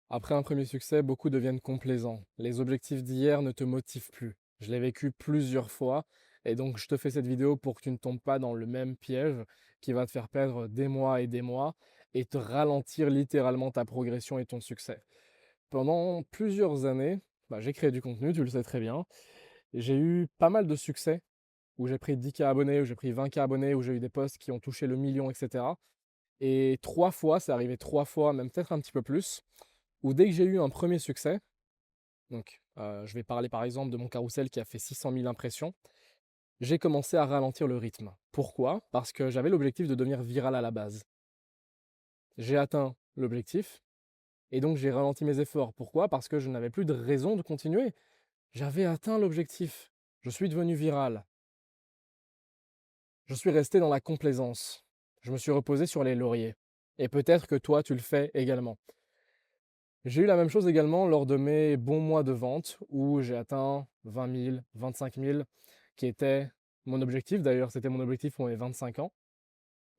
Après un premier succès, beaucoup deviennent complaisants. Les objectifs d'hier ne te motivent plus. Je l'ai vécu plusieurs fois et donc je te fais cette vidéo pour que tu ne tombes pas dans le même piège qui va te faire perdre des mois et te ralentir littéralement ta progression et ton succès. Pendant plusieurs années, j'ai créé du contenu, tu le sais très bien. J'ai eu pas mal de succès où j'ai pris 10K abonnés, où j'ai pris 20K abonnés, où j'ai eu des posts qui ont touché le million, etc. Et trois fois, c'est arrivé trois fois, même peut-être un petit peu plus, où dès que j'ai eu un premier succès, donc je vais parler par exemple de mon carrousel qui a fait 600 000 impressions, j'ai commencé à ralentir le rythme. Pourquoi? Parce que j'avais l'objectif de devenir viral à la base. J'ai atteint l'objectif et donc j'ai ralenti mes efforts. Pourquoi? Parce que je n'avais plus de raison de continuer. J'avais atteint l'objectif. Je suis devenu viral. Je suis resté dans la complaisance. Je me suis reposé sur les lauriers. Et peut-être que toi, tu le fais également. J'ai eu la même chose également lors de mes bons mois de vente où j'ai atteint 20 000, 25 000, qui était mon objectif. D'ailleurs, c'était mon objectif pour mes 25 ans.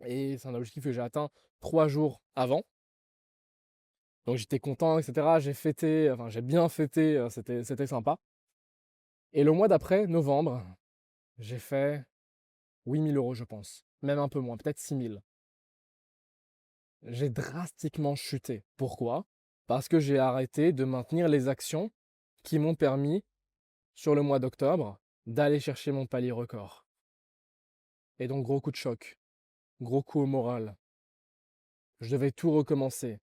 Et c'est un objectif que j'ai atteint 3 jours avant. Donc j'étais content, etc. J'ai fêté, enfin j'ai bien fêté, c'était sympa. Et le mois d'après, novembre, j'ai fait 8 000 euros, je pense. Même un peu moins, peut-être 6 000. J'ai drastiquement chuté. Pourquoi? Parce que j'ai arrêté de maintenir les actions qui m'ont permis, sur le mois d'octobre, d'aller chercher mon palier record. Et donc gros coup de choc, gros coup au moral. Je devais tout recommencer.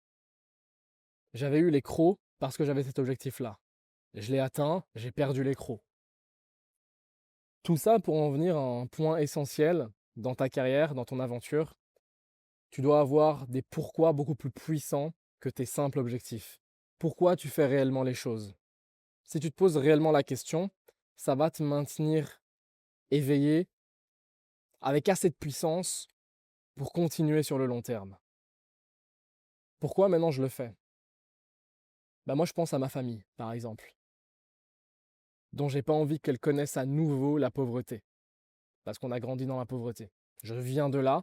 J'avais eu les crocs parce que j'avais cet objectif-là. Je l'ai atteint, j'ai perdu les crocs. Tout ça pour en venir à un point essentiel dans ta carrière, dans ton aventure. Tu dois avoir des pourquoi beaucoup plus puissants que tes simples objectifs. Pourquoi tu fais réellement les choses? Si tu te poses réellement la question, ça va te maintenir éveillé avec assez de puissance pour continuer sur le long terme. Pourquoi maintenant je le fais? Moi je pense à ma famille, par exemple, dont j'ai pas envie qu'elle connaisse à nouveau la pauvreté, parce qu'on a grandi dans la pauvreté. Je viens de là,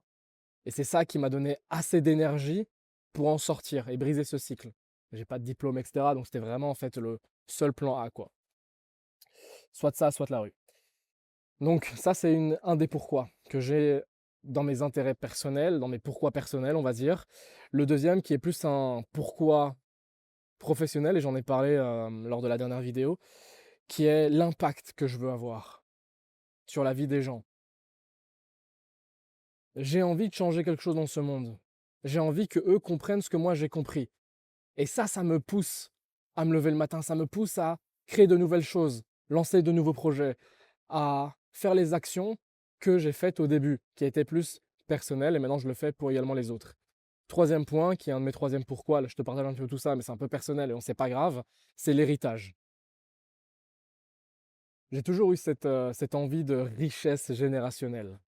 et c'est ça qui m'a donné assez d'énergie pour en sortir et briser ce cycle. J'ai pas de diplôme, etc. Donc c'était vraiment en fait le seul plan A, quoi. Soit ça, soit la rue. Donc ça, c'est un des pourquoi que j'ai dans mes intérêts personnels, dans mes pourquoi personnels, on va dire. Le deuxième qui est plus un pourquoi professionnel, et j'en ai parlé lors de la dernière vidéo, qui est l'impact que je veux avoir sur la vie des gens. J'ai envie de changer quelque chose dans ce monde. J'ai envie que eux comprennent ce que moi j'ai compris. Et ça me pousse à me lever le matin, ça me pousse à créer de nouvelles choses, lancer de nouveaux projets, à faire les actions que j'ai faites au début, qui étaient plus personnelles, et maintenant je le fais pour également les autres. Troisième point, qui est un de mes troisièmes pourquoi, là je te partage un petit peu tout ça, mais c'est un peu personnel et on sait pas grave, c'est l'héritage. J'ai toujours eu cette envie de richesse générationnelle,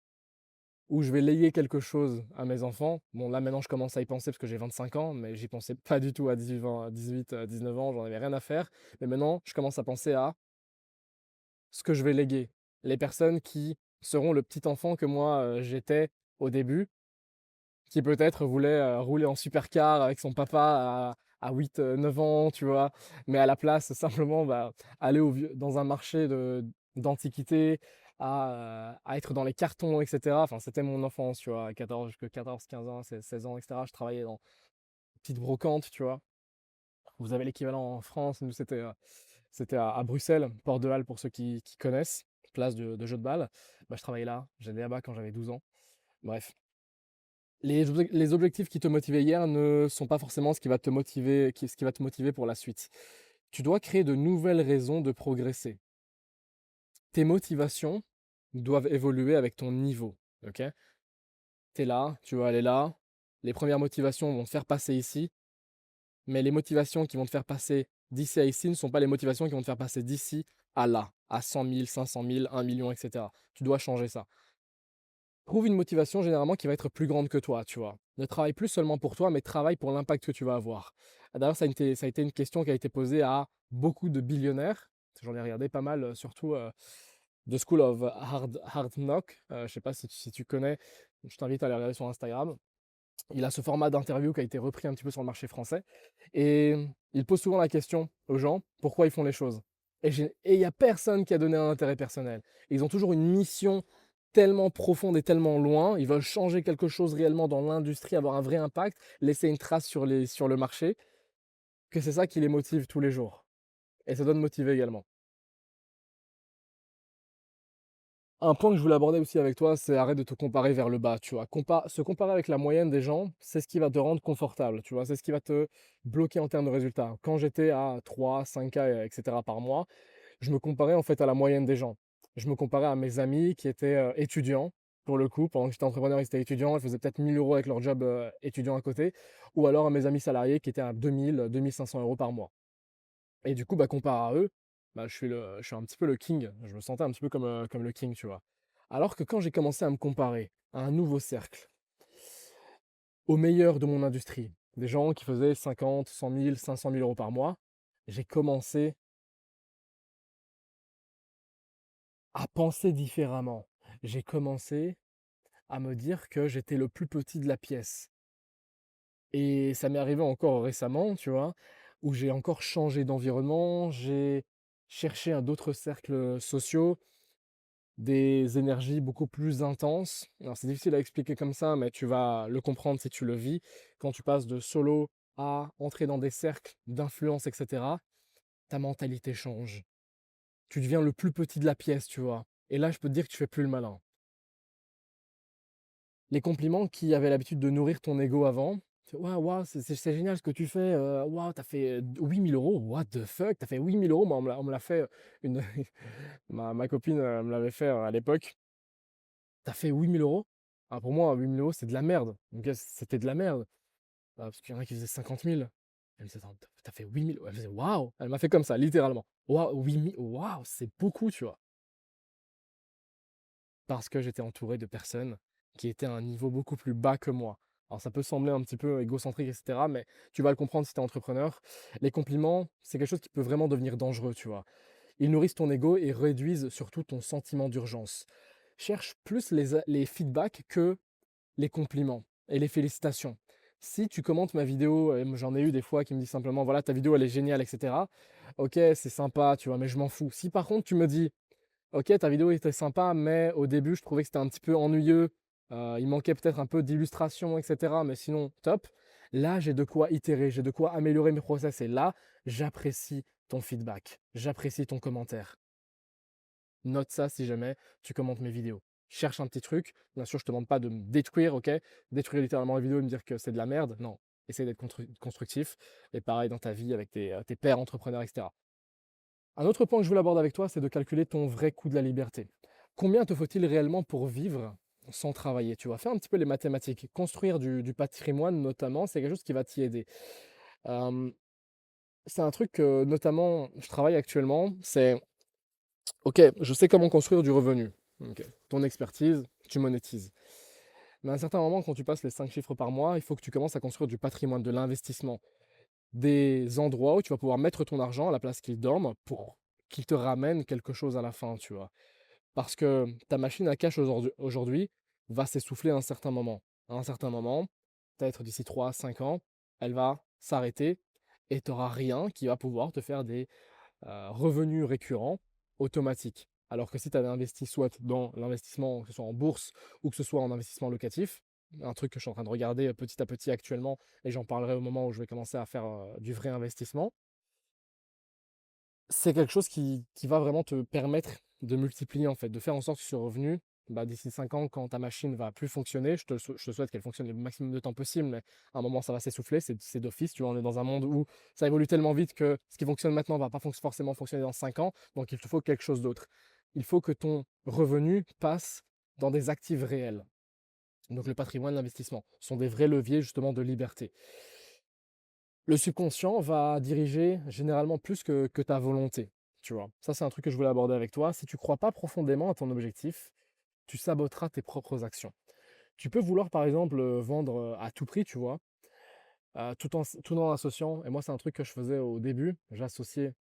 où je vais léguer quelque chose à mes enfants. Bon, là maintenant je commence à y penser parce que j'ai 25 ans, mais j'y pensais pas du tout à 18 ans, à 18, 19 ans, j'en avais rien à faire. Mais maintenant, je commence à penser à ce que je vais léguer. Les personnes qui seront le petit enfant que moi j'étais au début, qui peut-être voulait rouler en supercar avec son papa à 8, 9 ans, tu vois, mais à la place simplement aller dans un marché d'antiquité, à être dans les cartons, etc. Enfin, c'était mon enfance, tu vois, 14, 15 ans, 16 ans, etc. Je travaillais dans une petite brocante, tu vois. Vous avez l'équivalent en France, nous c'était à Bruxelles, Port de Halle pour ceux qui connaissent, place de jeu de balle. Je travaillais là, j'allais là-bas quand j'avais 12 ans. Bref, les objectifs qui te motivaient hier ne sont pas forcément ce qui va te motiver, ce qui va te motiver pour la suite. Tu dois créer de nouvelles raisons de progresser. Tes motivations doivent évoluer avec ton niveau. Ok? Tu es là, tu vas aller là. Les premières motivations vont te faire passer ici, mais les motivations qui vont te faire passer d'ici à ici ne sont pas les motivations qui vont te faire passer d'ici à là, à 100 000, 500 000, 1 million, etc. Tu dois changer ça. Trouve une motivation généralement qui va être plus grande que toi, tu vois. Ne travaille plus seulement pour toi, mais travaille pour l'impact que tu vas avoir. D'ailleurs, ça a été une question qui a été posée à beaucoup de billionnaires. J'en ai regardé pas mal, surtout The School of Hard Knock. Je sais pas si tu connais, je t'invite à aller regarder sur Instagram. Il a ce format d'interview qui a été repris un petit peu sur le marché français et il pose souvent la question aux gens pourquoi ils font les choses. Et il y a personne qui a donné un intérêt personnel. Ils ont toujours une mission tellement profonde et tellement loin. Ils veulent changer quelque chose réellement dans l'industrie, avoir un vrai impact, laisser une trace sur le marché, que c'est ça qui les motive tous les jours. Et ça doit te motiver également. Un point que je voulais aborder aussi avec toi, c'est arrête de te comparer vers le bas, tu vois. Se comparer avec la moyenne des gens, c'est ce qui va te rendre confortable, tu vois. C'est ce qui va te bloquer en termes de résultats. Quand j'étais à 3, 5K, etc. par mois, je me comparais en fait à la moyenne des gens. Je me comparais à mes amis qui étaient étudiants, pour le coup. Pendant que j'étais entrepreneur, ils étaient étudiants, ils faisaient peut-être 1 000 € avec leur job étudiant à côté. Ou alors à mes amis salariés qui étaient à 2 000, 2 500 € par mois. Et du coup, bah, comparé à eux, bah, je suis un petit peu le king. Je me sentais un petit peu comme le king, tu vois. Alors que quand j'ai commencé à me comparer à un nouveau cercle, aux meilleurs de mon industrie, des gens qui faisaient 50, 100 000, 500 000 € par mois, j'ai commencé à penser différemment. J'ai commencé à me dire que j'étais le plus petit de la pièce. Et ça m'est arrivé encore récemment, tu vois, où j'ai encore changé d'environnement, j'ai cherché un d'autres cercles sociaux, des énergies beaucoup plus intenses. Alors c'est difficile à expliquer comme ça, mais tu vas le comprendre si tu le vis. Quand tu passes de solo à entrer dans des cercles d'influence, etc., ta mentalité change. Tu deviens le plus petit de la pièce, tu vois. Et là, je peux te dire que tu fais plus le malin. Les compliments qui avaient l'habitude de nourrir ton ego avant, c'est waouh, waouh, c'est génial ce que tu fais. Waouh, t'as fait 8 000 €. What the fuck? T'as fait 8 000 €. Moi, on me l'a fait. Une... ma copine me l'avait fait à l'époque. T'as fait 8 000 €? Ah, pour moi, 8 000 €, c'est de la merde. Donc, c'était de la merde. Parce qu'il y en a qui faisaient 50 000. Elle me disait, attends, t'as fait 8 000. Elle faisait, waouh! Elle m'a fait comme ça, littéralement. Waouh, 8 000, waouh, c'est beaucoup, tu vois. Parce que j'étais entouré de personnes qui étaient à un niveau beaucoup plus bas que moi. Alors, ça peut sembler un petit peu égocentrique, etc., mais tu vas le comprendre si tu es entrepreneur. Les compliments, c'est quelque chose qui peut vraiment devenir dangereux, tu vois. Ils nourrissent ton ego et réduisent surtout ton sentiment d'urgence. Cherche plus les feedbacks que les compliments et les félicitations. Si tu commentes ma vidéo, et j'en ai eu des fois qui me disent simplement, voilà, ta vidéo elle est géniale, etc. Ok, c'est sympa, tu vois, mais je m'en fous. Si par contre tu me dis, ok, ta vidéo était sympa, mais au début je trouvais que c'était un petit peu ennuyeux, il manquait peut-être un peu d'illustration, etc. Mais sinon, top. Là, j'ai de quoi itérer, j'ai de quoi améliorer mes process. Et là, j'apprécie ton feedback, j'apprécie ton commentaire. Note ça si jamais tu commentes mes vidéos. Cherche un petit truc. Bien sûr, je te demande pas de me détruire, ok? Détruire littéralement la vidéo et me dire que c'est de la merde. Non. Essaye d'être constructif. Et pareil dans ta vie avec tes pairs entrepreneurs, etc. Un autre point que je voulais aborder avec toi, c'est de calculer ton vrai coût de la liberté. Combien te faut-il réellement pour vivre sans travailler? Tu vas faire un petit peu les mathématiques. Construire du patrimoine, notamment, c'est quelque chose qui va t'y aider. Euh, c'est un truc que, notamment, je travaille actuellement. C'est OK, je sais comment construire du revenu. OK. Ton expertise, tu monétises. Mais à un certain moment, quand tu passes les 5 chiffres par mois, il faut que tu commences à construire du patrimoine, de l'investissement. Des endroits où tu vas pouvoir mettre ton argent à la place qu'il dorme pour qu'il te ramène quelque chose à la fin, tu vois. Parce que ta machine à cash aujourd'hui va s'essouffler à un certain moment. À un certain moment, peut-être d'ici 3 à 5 ans, elle va s'arrêter et tu n'auras rien qui va pouvoir te faire des revenus récurrents automatiques. Alors que si tu avais investi soit dans l'investissement, que ce soit en bourse ou que ce soit en investissement locatif, un truc que je suis en train de regarder petit à petit actuellement, et j'en parlerai au moment où je vais commencer à faire du vrai investissement, c'est quelque chose qui va vraiment te permettre de multiplier, en fait, de faire en sorte que ce revenu, bah, d'ici 5 ans, quand ta machine va plus fonctionner, je te souhaite qu'elle fonctionne le maximum de temps possible, mais à un moment, ça va s'essouffler, c'est d'office. Tu vois, on est dans un monde où ça évolue tellement vite que ce qui fonctionne maintenant va pas forcément fonctionner dans 5 ans, donc il te faut quelque chose d'autre. Il faut que ton revenu passe dans des actifs réels. Donc le patrimoine, l'investissement sont des vrais leviers justement de liberté. Le subconscient va diriger généralement plus que ta volonté, tu vois? Ça, c'est un truc que je voulais aborder avec toi. Si tu crois pas profondément à ton objectif, tu saboteras tes propres actions. Tu peux vouloir, par exemple, vendre, à tout prix, tu vois? Tout en associant et moi, c'est un truc que je faisais au début, j'associais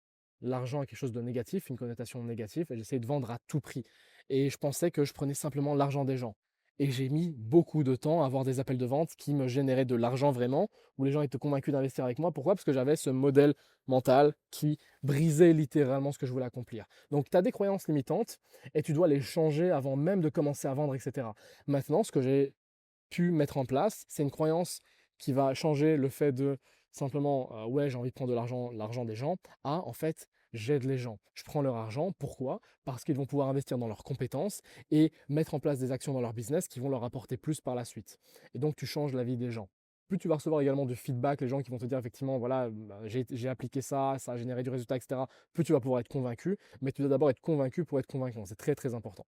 l'argent à quelque chose de négatif, une connotation négative et j'essayais de vendre à tout prix et je pensais que je prenais simplement l'argent des gens Et j'ai mis beaucoup de temps à avoir des appels de vente qui me généraient de l'argent vraiment, où les gens étaient convaincus d'investir avec moi. Pourquoi? Parce que j'avais ce modèle mental qui brisait littéralement ce que je voulais accomplir. Donc, tu as des croyances limitantes et tu dois les changer avant même de commencer à vendre, etc. Maintenant, ce que j'ai pu mettre en place, c'est une croyance qui va changer le fait de simplement, ouais, j'ai envie de prendre de l'argent des gens, à en fait, j'aide les gens. Je prends leur argent. Pourquoi? Parce qu'ils vont pouvoir investir dans leurs compétences et mettre en place des actions dans leur business qui vont leur apporter plus par la suite. Et donc, tu changes la vie des gens. Plus tu vas recevoir également du feedback, les gens qui vont te dire effectivement, voilà, bah, j'ai appliqué ça, ça a généré du résultat, etc. Plus tu vas pouvoir être convaincu, mais tu dois d'abord être convaincu pour être convaincant. C'est très très important.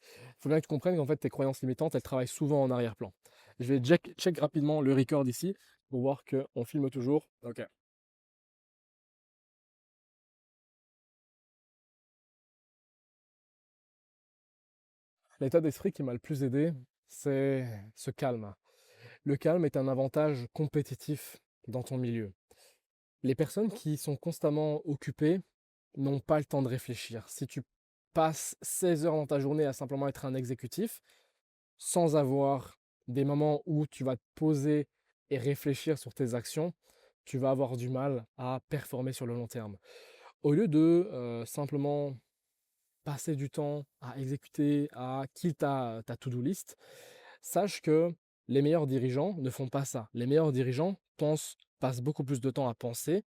Il faut bien que tu comprennes qu'en fait, tes croyances limitantes, elles travaillent souvent en arrière-plan. Je vais check rapidement le record ici pour voir qu'on filme toujours. Ok. L'état d'esprit qui m'a le plus aidé, c'est ce calme. Le calme est un avantage compétitif dans ton milieu. Les personnes qui sont constamment occupées n'ont pas le temps de réfléchir. Si tu passes 16 heures dans ta journée à simplement être un exécutif, sans avoir des moments où tu vas te poser et réfléchir sur tes actions, tu vas avoir du mal à performer sur le long terme. Au lieu de simplement passer du temps à exécuter, à kill ta to-do list, sache que les meilleurs dirigeants ne font pas ça. Les meilleurs dirigeants passent beaucoup plus de temps à penser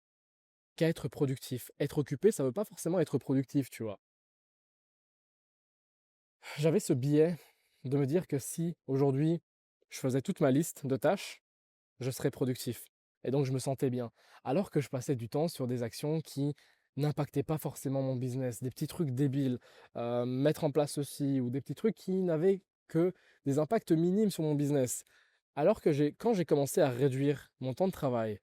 qu'à être productif. Être occupé, ça ne veut pas forcément être productif, tu vois. J'avais ce biais de me dire que si aujourd'hui je faisais toute ma liste de tâches, je serais productif. Et donc je me sentais bien. Alors que je passais du temps sur des actions qui n'impactaient pas forcément mon business, des petits trucs débiles, mettre en place ceci, ou des petits trucs qui n'avaient que des impacts minimes sur mon business. Alors que quand j'ai commencé à réduire mon temps de travail,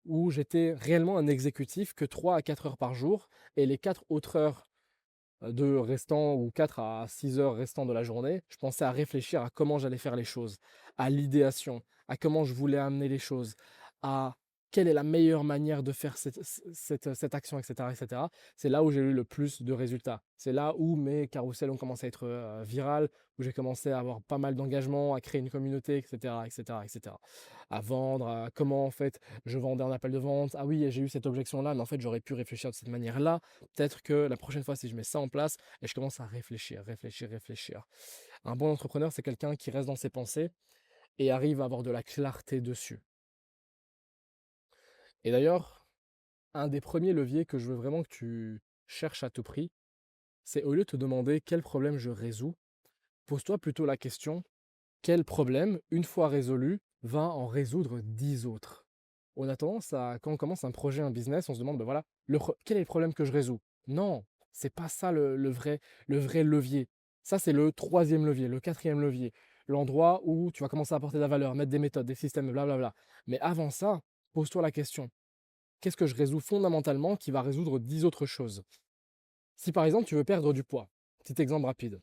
où j'étais réellement un exécutif que 3 à 4 heures par jour, et les 4 autres heures de restant ou 4 à 6 heures restant de la journée, je pensais à réfléchir à comment j'allais faire les choses, à l'idéation, à comment je voulais amener les choses, à quelle est la meilleure manière de faire cette action, etc., etc. C'est là où j'ai eu le plus de résultats. C'est là où mes carousels ont commencé à être virales, où j'ai commencé à avoir pas mal d'engagement, à créer une communauté, etc., etc., etc. À vendre, à comment en fait je vendais un appel de vente. Ah oui, j'ai eu cette objection-là, mais en fait j'aurais pu réfléchir de cette manière-là. Peut-être que la prochaine fois, si je mets ça en place et je commence à réfléchir, réfléchir, réfléchir. Un bon entrepreneur, c'est quelqu'un qui reste dans ses pensées et arrive à avoir de la clarté dessus. Et d'ailleurs, un des premiers leviers que je veux vraiment que tu cherches à tout prix, c'est au lieu de te demander quel problème je résous, pose-toi plutôt la question, quel problème, une fois résolu, va en résoudre 10 autres. On a tendance à, quand on commence un projet, un business, on se demande, ben voilà, quel est le problème que je résous? Non, c'est pas ça le vrai levier. Ça, c'est le troisième levier, le quatrième levier. L'endroit où tu vas commencer à apporter de la valeur, mettre des méthodes, des systèmes, blablabla. Mais avant ça, pose-toi la question. Qu'est-ce que je résous fondamentalement qui va résoudre 10 autres choses? Si par exemple, tu veux perdre du poids, petit exemple rapide,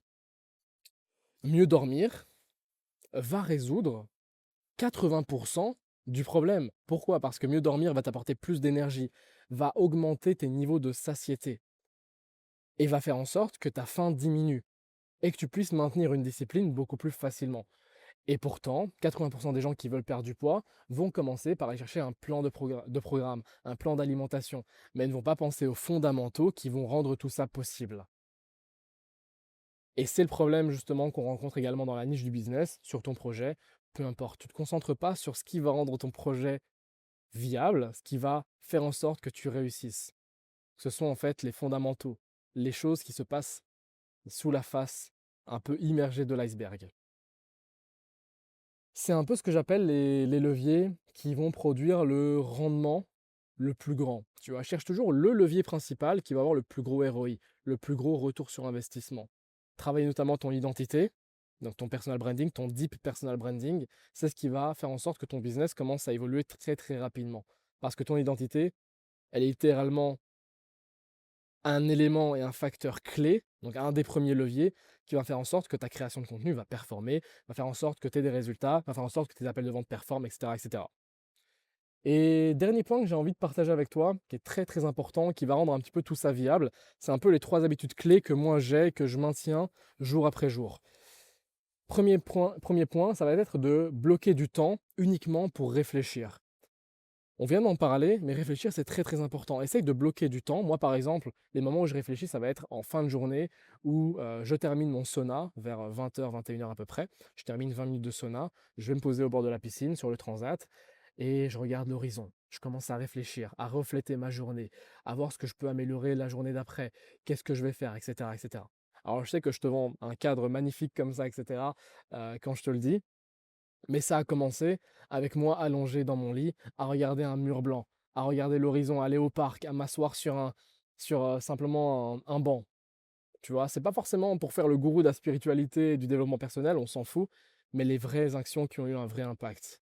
mieux dormir va résoudre 80% du problème. Pourquoi? Parce que mieux dormir va t'apporter plus d'énergie, va augmenter tes niveaux de satiété et va faire en sorte que ta faim diminue et que tu puisses maintenir une discipline beaucoup plus facilement. Et pourtant, 80% des gens qui veulent perdre du poids vont commencer par aller chercher un plan de programme, un plan d'alimentation, mais ne vont pas penser aux fondamentaux qui vont rendre tout ça possible. Et c'est le problème justement qu'on rencontre également dans la niche du business, sur ton projet. Peu importe, tu ne te concentres pas sur ce qui va rendre ton projet viable, ce qui va faire en sorte que tu réussisses. Ce sont en fait les fondamentaux, les choses qui se passent sous la face, un peu immergée de l'iceberg. C'est un peu ce que j'appelle les leviers qui vont produire le rendement le plus grand. Tu vois, cherche toujours le levier principal qui va avoir le plus gros ROI, le plus gros retour sur investissement. Travailler notamment ton identité, donc ton personal branding, ton deep personal branding, c'est ce qui va faire en sorte que ton business commence à évoluer très très rapidement. Parce que ton identité, elle est littéralement un élément et un facteur clé, donc un des premiers leviers, qui va faire en sorte que ta création de contenu va performer, va faire en sorte que tu aies des résultats, va faire en sorte que tes appels de vente performent, etc., etc. Et dernier point que j'ai envie de partager avec toi, qui est très très important, qui va rendre un petit peu tout ça viable, c'est un peu les 3 habitudes clés que moi j'ai, que je maintiens jour après jour. Premier point, ça va être de bloquer du temps uniquement pour réfléchir. On vient d'en parler, mais réfléchir, c'est très très important. Essaye de bloquer du temps. Moi, par exemple, les moments où je réfléchis, ça va être en fin de journée où je termine mon sauna vers 20h, 21h à peu près. Je termine 20 minutes de sauna. Je vais me poser au bord de la piscine, sur le transat, et je regarde l'horizon. Je commence à réfléchir, à refléter ma journée, à voir ce que je peux améliorer la journée d'après, qu'est-ce que je vais faire, etc., etc. Alors, je sais que je te vends un cadre magnifique comme ça, etc., quand je te le dis. Mais ça a commencé avec moi allongé dans mon lit, à regarder un mur blanc, à regarder l'horizon, à aller au parc, à m'asseoir sur simplement un banc. Tu vois, c'est pas forcément pour faire le gourou de la spiritualité et du développement personnel, on s'en fout, mais les vraies actions qui ont eu un vrai impact.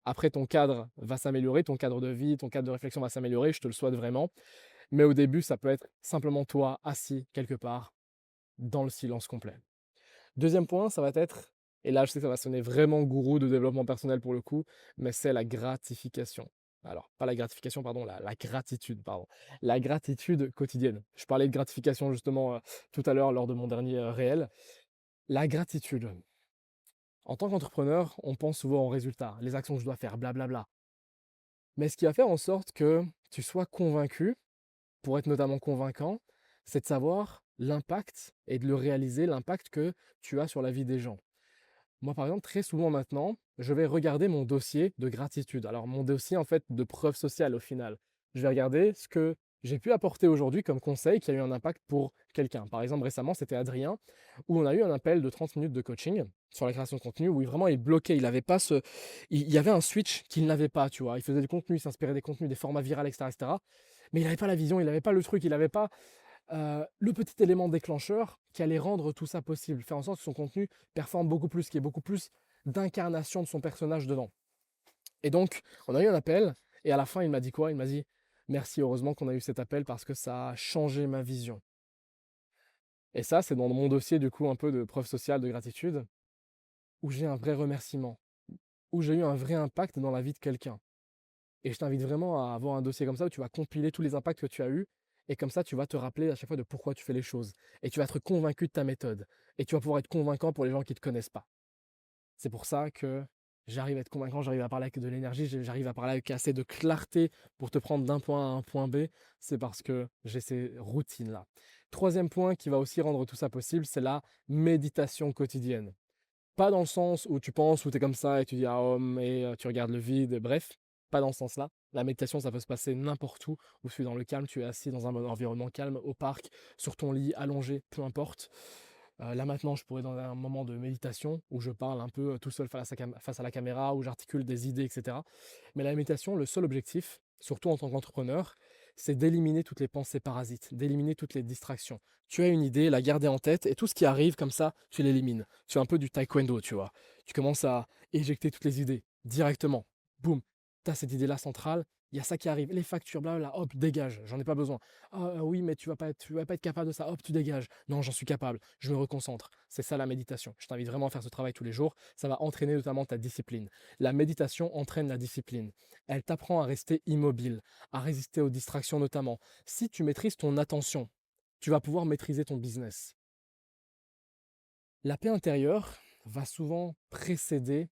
Après, ton cadre va s'améliorer, ton cadre de vie, ton cadre de réflexion va s'améliorer, je te le souhaite vraiment. Mais au début, ça peut être simplement toi assis quelque part dans le silence complet. Deuxième point, ça va être, et là je sais que ça va sonner vraiment gourou de développement personnel pour le coup, mais c'est la gratification. Alors, pas la gratification, pardon, la gratitude, pardon. La gratitude quotidienne. Je parlais de gratification justement tout à l'heure lors de mon dernier réel. La gratitude. En tant qu'entrepreneur, on pense souvent aux résultats, les actions que je dois faire, blablabla. Mais ce qui va faire en sorte que tu sois convaincu, pour être notamment convaincant, c'est de savoir l'impact et de le réaliser, l'impact que tu as sur la vie des gens. Moi, par exemple, très souvent maintenant, je vais regarder mon dossier de gratitude. Alors, mon dossier, en fait, de preuve sociale au final. Je vais regarder ce que j'ai pu apporter aujourd'hui comme conseil qui a eu un impact pour quelqu'un. Par exemple, récemment, c'était Adrien, où on a eu un appel de 30 minutes de coaching sur la création de contenu, où vraiment il bloquait, il avait pas ce... Il y avait un switch qu'il n'avait pas, tu vois. Il faisait du contenu, il s'inspirait des contenus, des formats virals, etc., etc. Mais il n'avait pas la vision, il n'avait pas le truc, il n'avait pas le petit élément déclencheur qui allait rendre tout ça possible, faire en sorte que son contenu performe beaucoup plus, qu'il y ait beaucoup plus d'incarnation de son personnage dedans. Et donc, on a eu un appel, et à la fin, il m'a dit quoi? Il m'a dit, merci, heureusement qu'on a eu cet appel parce que ça a changé ma vision. Et ça, c'est dans mon dossier, du coup, un peu de preuve sociale de gratitude, où j'ai un vrai remerciement, où j'ai eu un vrai impact dans la vie de quelqu'un. Et je t'invite vraiment à avoir un dossier comme ça où tu vas compiler tous les impacts que tu as eus. Et comme ça, tu vas te rappeler à chaque fois de pourquoi tu fais les choses. Et tu vas être convaincu de ta méthode. Et tu vas pouvoir être convaincant pour les gens qui ne te connaissent pas. C'est pour ça que j'arrive à être convaincant, j'arrive à parler avec de l'énergie, j'arrive à parler avec assez de clarté pour te prendre d'un point A à un point B. C'est parce que j'ai ces routines-là. Troisième point qui va aussi rendre tout ça possible, c'est la méditation quotidienne. Pas dans le sens où tu penses, où tu es comme ça et tu dis ah oh, mais tu regardes le vide, bref, pas dans ce sens-là. La méditation, ça peut se passer n'importe où tu es dans le calme, tu es assis dans un environnement calme, au parc, sur ton lit, allongé, peu importe. Là maintenant, je pourrais dans un moment de méditation où je parle un peu tout seul face à la caméra, où j'articule des idées, etc. Mais la méditation, le seul objectif, surtout en tant qu'entrepreneur, c'est d'éliminer toutes les pensées parasites, d'éliminer toutes les distractions. Tu as une idée, la garder en tête, et tout ce qui arrive comme ça, tu l'élimines. Tu es un peu du taekwondo, tu vois. Tu commences à éjecter toutes les idées directement. Boum, tu as cette idée-là centrale, il y a ça qui arrive, les factures, blablabla, hop, dégage, j'en ai pas besoin. Ah oui, mais tu vas pas être capable de ça, hop, tu dégages. Non, j'en suis capable, je me reconcentre. C'est ça la méditation. Je t'invite vraiment à faire ce travail tous les jours. Ça va entraîner notamment ta discipline. La méditation entraîne la discipline. Elle t'apprend à rester immobile, à résister aux distractions notamment. Si tu maîtrises ton attention, tu vas pouvoir maîtriser ton business. La paix intérieure va souvent précéder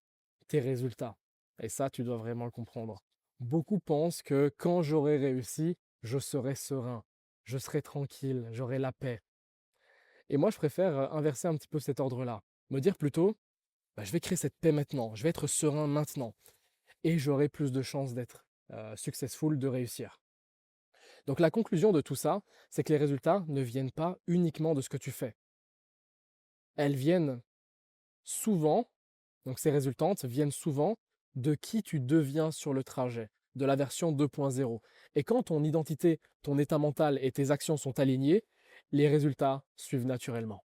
tes résultats. Et ça, tu dois vraiment le comprendre. Beaucoup pensent que quand j'aurai réussi, je serai serein, je serai tranquille, j'aurai la paix. Et moi, je préfère inverser un petit peu cet ordre-là. Me dire plutôt, bah, je vais créer cette paix maintenant, je vais être serein maintenant. Et j'aurai plus de chances d'être successful, de réussir. Donc la conclusion de tout ça, c'est que les résultats ne viennent pas uniquement de ce que tu fais. Elles viennent souvent, donc ces résultantes viennent souvent de qui tu deviens sur le trajet, de la version 2.0. Et quand ton identité, ton état mental et tes actions sont alignés, les résultats suivent naturellement.